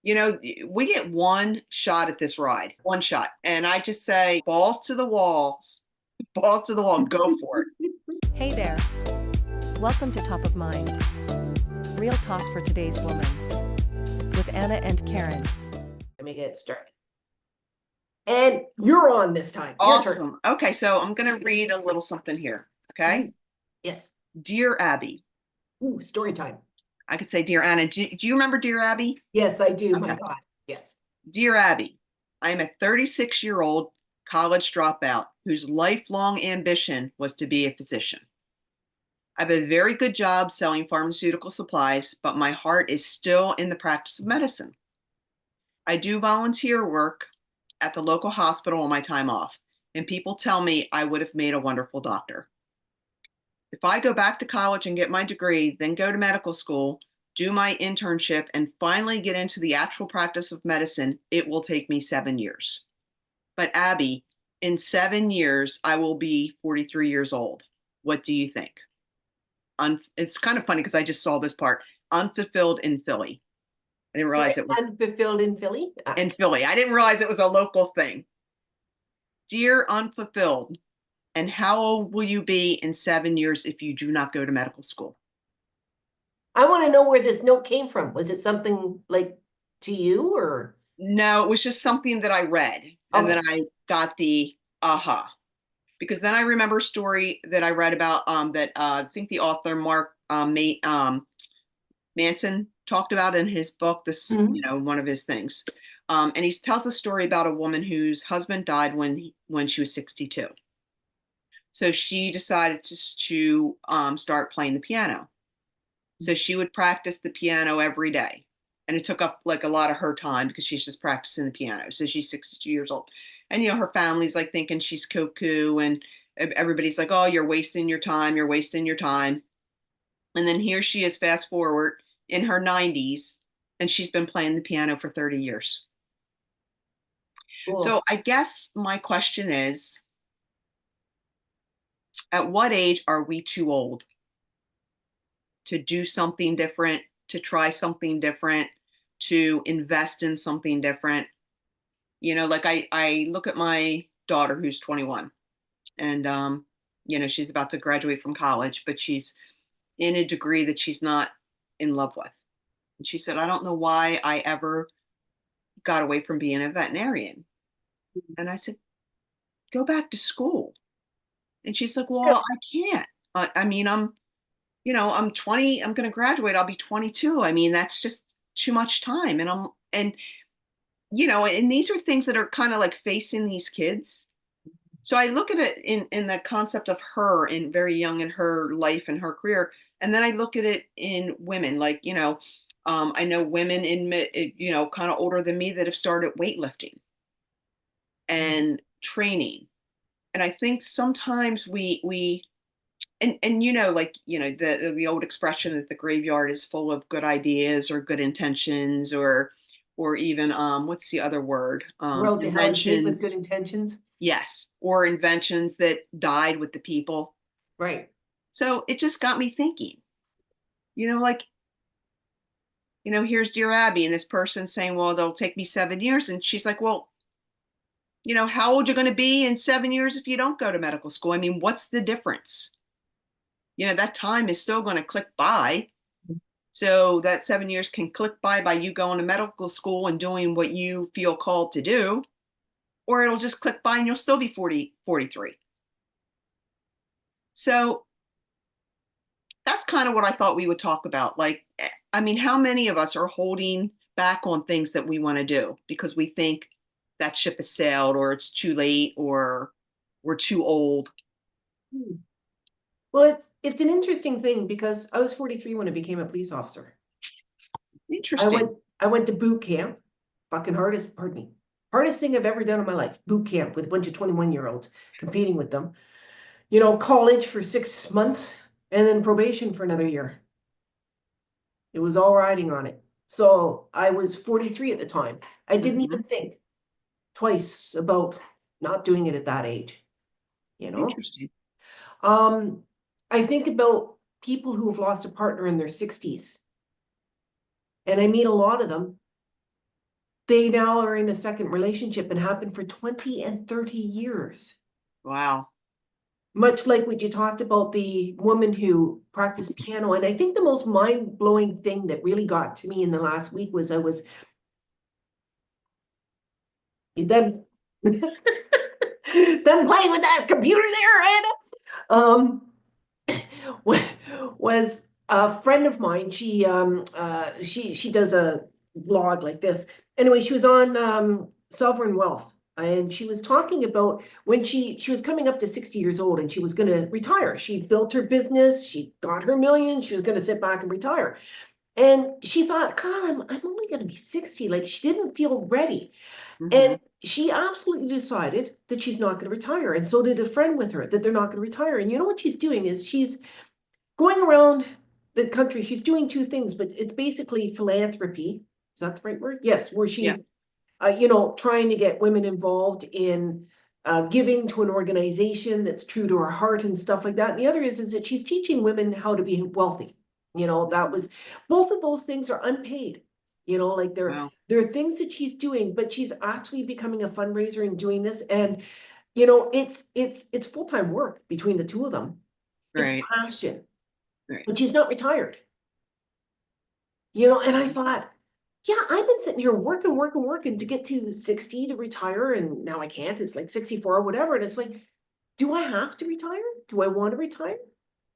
We get one shot at this ride, one shot. And I just say, balls to the walls, balls to the wall, go for it. Hey there. Welcome to Top of Mind. Real talk for today's woman. With Anna and Karen. Let me get started. And you're on this time. Your turn. Awesome. Okay, so I'm going to read a little something here. Okay. Yes. Dear Abby. Ooh, story time. I could say, Dear Anna. Do you remember Dear Abby? Yes, I do. Okay. My God. Yes. Dear Abby, I am a 36-year-old college dropout whose lifelong ambition was to be a physician. I have a very good job selling pharmaceutical supplies, but my heart is still in the practice of medicine. I do volunteer work at the local hospital on my time off, and people tell me I would have made a wonderful doctor. If I go back to college and get my degree, then go to medical school, do my internship, and finally get into the actual practice of medicine, it will take me 7 years. But Abby, in 7 years, I will be 43 years old. What do you think? It's kind of funny because I just saw this part. Unfulfilled in Philly. I didn't realize it was unfulfilled in Philly. In Philly. I didn't realize it was a local thing. Dear Unfulfilled, and how old will you be in 7 years if you do not go to medical school? I want to know where this note came from. Was it something like to you or? No, it was just something that I read. And then I got the aha. Because then I remember a story that I read about that I think the author Mark Manson talked about in his book, one of his things. And he tells a story about a woman whose husband died when she was 62. So she decided to start playing the piano. So she would practice the piano every day. And it took up like a lot of her time because she's just practicing the piano. So she's 62 years old. And, her family's like thinking she's cuckoo. And everybody's like, oh, you're wasting your time. You're wasting your time. And then here she is, fast forward, in her 90s. And she's been playing the piano for 30 years. Cool. So I guess my question is, at what age are we too old to do something different, to try something different, to invest in something different? Like I look at my daughter who's 21 and, she's about to graduate from college, but she's in a degree that she's not in love with. And she said, I don't know why I ever got away from being a veterinarian. And I said, go back to school. And she's like, well, I can't. I mean, I'm 20, I'm going to graduate. I'll be 22. I mean, that's just too much time. And these are things that are kind of like facing these kids. So I look at it in the concept of her in very young in her life and her career. And then I look at it in women, like, I know women kind of older than me that have started weightlifting and training. And I think sometimes we the old expression that the graveyard is full of good ideas or good intentions or even what's the other word? World to hell is made with good intentions. Yes, or inventions that died with the people. Right. So it just got me thinking. Here's Dear Abby, and this person saying, well, they'll take me 7 years. And she's like, well, how old you're going to be in 7 years if you don't go to medical school? I mean, what's the difference? That time is still going to click by. So that 7 years can click by you going to medical school and doing what you feel called to do, or it'll just click by and you'll still be 40, 43. So that's kind of what I thought we would talk about. Like, I mean, how many of us are holding back on things that we want to do because we think that ship has sailed or it's too late or we're too old? Well, it's an interesting thing because I was 43 when I became a police officer. Interesting. I went to boot camp. Fucking hardest thing I've ever done in my life. Boot camp with a bunch of 21-year-olds, competing with them. College for 6 months and then probation for another year. It was all riding on it. So I was 43 at the time. I didn't even think twice about not doing it at that age. Interesting. I think about people who have lost a partner in their 60s. And I meet a lot of them. they now are in a second relationship and have been for 20 and 30 years. Wow. Much like what you talked about, the woman who practiced piano. And I think the most mind-blowing thing that really got to me in the last week was you done done playing with that computer there, Anna? Was a friend of mine. She does a blog like this. Anyway, she was on Sovereign Wealth, and she was talking about when she was coming up to 60 years old and she was going to retire. She built her business, she got her millions, she was going to sit back and retire. And she thought, God, I'm only going to be 60. Like, she didn't feel ready. Hmm. And she absolutely decided that she's not going to retire. And so did a friend with her, that they're not going to retire. And you know what she's doing is she's going around the country. She's doing two things, but it's basically philanthropy. Is that the right word? Yes, where Yeah. she's, trying to get women involved in giving to an organization that's true to her heart and stuff like that. And the other is that she's teaching women how to be wealthy. That was, both of those things are unpaid. Like Wow. there are things that she's doing, but she's actually becoming a fundraiser and doing this. And it's full-time work between the two of them. It's Right. passion, Right. but she's not retired. And I thought, yeah, I've been sitting here working to get to 60 to retire, and now I can't. It's like 64 or whatever. And it's like, do I have to retire? Do I want to retire?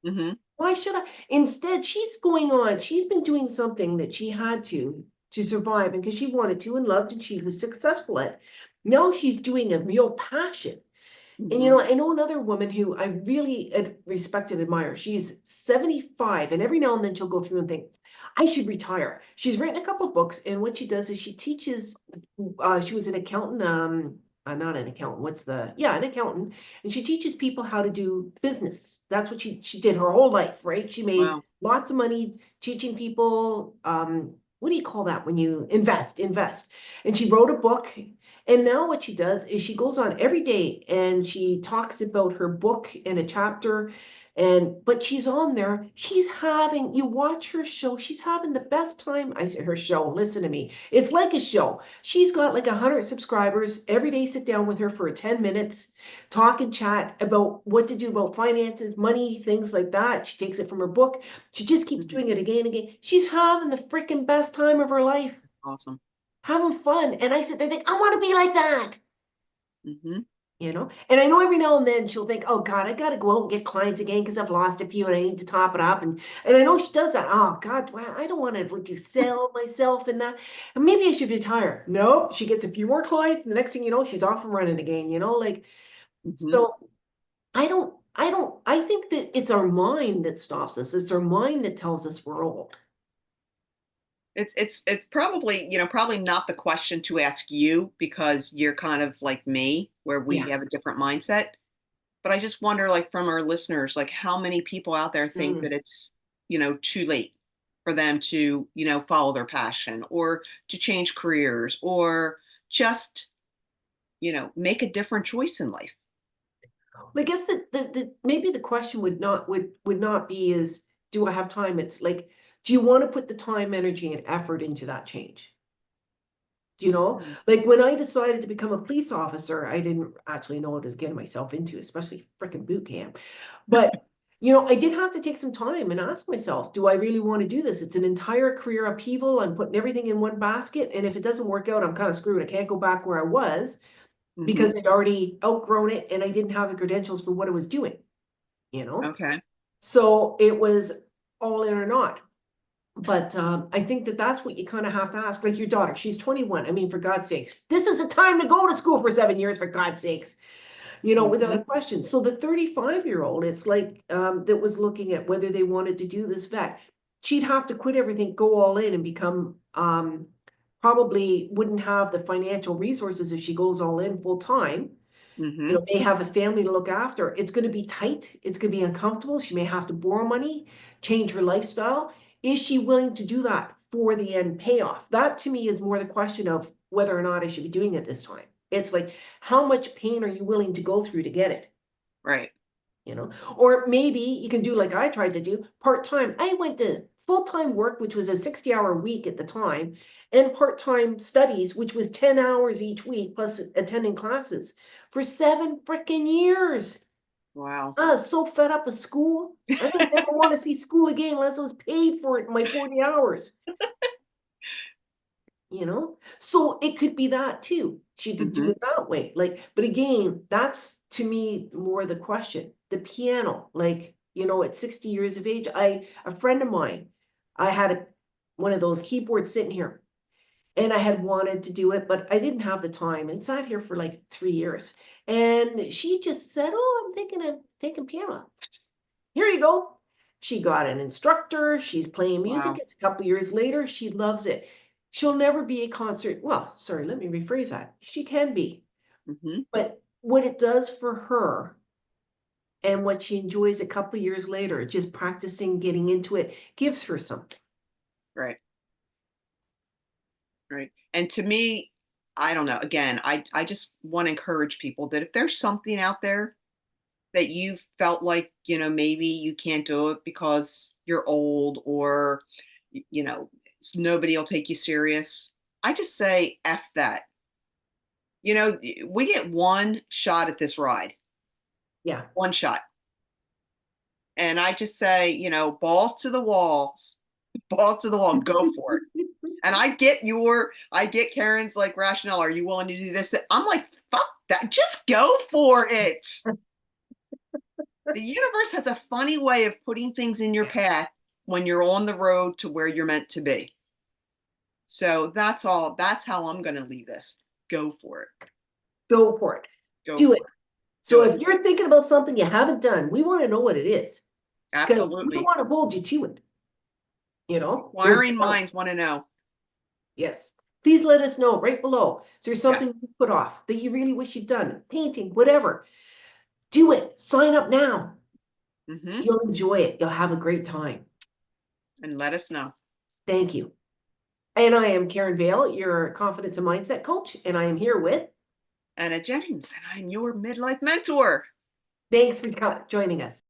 Hmm. Why should I? Instead, she's been doing something that she had to survive, and because she wanted to and loved and she was successful at. Now she's doing a real passion. And Hmm. I know another woman who I really respect and admire. She's 75, and every now and then she'll go through and think, I should retire. She's written a couple of books, and what she does is she teaches. She was an accountant, not an accountant. An accountant, and she teaches people how to do business. That's what she did her whole life, right? She made Wow. lots of money teaching people. What do you call that when you invest? Invest. And she wrote a book. And now what she does is she goes on every day and she talks about her book in a chapter. But she's on there. You watch her show. She's having the best time. I say her show. Listen to me. It's like a show. She's got like 100 subscribers. Every day, sit down with her for 10 minutes, talk and chat about what to do about finances, money, things like that. She takes it from her book. She just keeps Hmm. doing it again and again. She's having the freaking best time of her life, Awesome. having fun. And I sit there think, I want to be like that. Hmm. And I know every now and then she'll think, oh God, I gotta go out and get clients again because I've lost a few and I need to top it up. And I know she does that. Oh God, well, I don't want to sell myself and that. And maybe I should retire. No, she gets a few more clients, and the next thing you know, she's off and running again, like. Hmm. So I think that it's our mind that stops us. It's our mind that tells us we're old. It's probably, probably not the question to ask you because you're kind of like me, where we Yeah. have a different mindset. But I just wonder, like, from our listeners, like, how many people out there think Mm. that it's, too late for them to, follow their passion or to change careers or just, make a different choice in life. Well, I guess that maybe the question would not be is, do I have time? It's like, do you want to put the time, energy, and effort into that change? Mm. Like when I decided to become a police officer, I didn't actually know what I was getting myself into, especially freaking boot camp. But I did have to take some time and ask myself, do I really want to do this? It's an entire career upheaval. I'm putting everything in one basket, and if it doesn't work out, I'm kind of screwed. I can't go back where I was Hmm. because I'd already outgrown it and I didn't have the credentials for what I was doing, you know? Okay. So it was all in or not. But I think that that's what you kind of have to ask. Like your daughter, she's 21. I mean, for God's sakes, this is a time to go to school for 7 years, for God's sakes, without a Hmm. question. So the 35-year-old, it's like that was looking at whether they wanted to do this vet. She'd have to quit everything, go all in, and become probably wouldn't have the financial resources if she goes all in full time. Hmm. May have a family to look after. It's going to be tight. It's going to be uncomfortable. She may have to borrow money, change her lifestyle. Is she willing to do that for the end payoff? That to me is more the question of whether or not I should be doing it this time. It's like, how much pain are you willing to go through to get it? Right. Or maybe you can do like I tried to do part time. I went to full-time work, which was a 60-hour week at the time, and part-time studies, which was 10 hours each week, plus attending classes for 7 freaking years. Wow. I was so fed up with school. I didn't ever want to see school again unless I was paid for it in my 40 hours. You know, so it could be that too. She could do Hmm. it that way. Like, but again, that's to me more the question. The piano, like, you know, at 60 years of age, a friend of mine, I had one of those keyboards sitting here, and I had wanted to do it, but I didn't have the time. And it sat here for like 3 years. And she just said, "Oh, I'm thinking of taking piano." Here you go. She got an instructor. She's playing music. Wow. It's a couple years later. She loves it. She'll never be a concert. Well, sorry, let me rephrase that. She can be. Hmm. But what it does for her and what she enjoys a couple years later, just practicing, getting into it, gives her something. Right. Right. And to me, I don't know. Again, I just want to encourage people that if there's something out there that you felt like, maybe you can't do it because you're old or, nobody will take you serious. I just say F that. We get one shot at this ride, Yeah. one shot. And I just say, balls to the walls, balls to the wall, go for it. And I get Karen's like rationale. Are you willing to do this? I'm like, fuck that. Just go for it. The universe has a funny way of putting things in your path when you're on the road to where you're meant to be. So that's all. That's how I'm going to leave this. Go for it. Go for it. Go Do for it. it. So Do it. if you're thinking about something you haven't done, we want to know what it is because we don't Absolutely. want to hold you to it. You know, there's Inquiring minds want to know. yes. Please let us know right below. Is there Yes. something you put off that you really wish you'd done? Painting, whatever. Do it. Sign up now. Hmm. You'll enjoy it. You'll have a great time. And let us know. Thank you. And I am Karen Vale, your confidence and mindset coach, and I am here with. Anna Jennings, and I'm your midlife mentor. Thanks for joining us.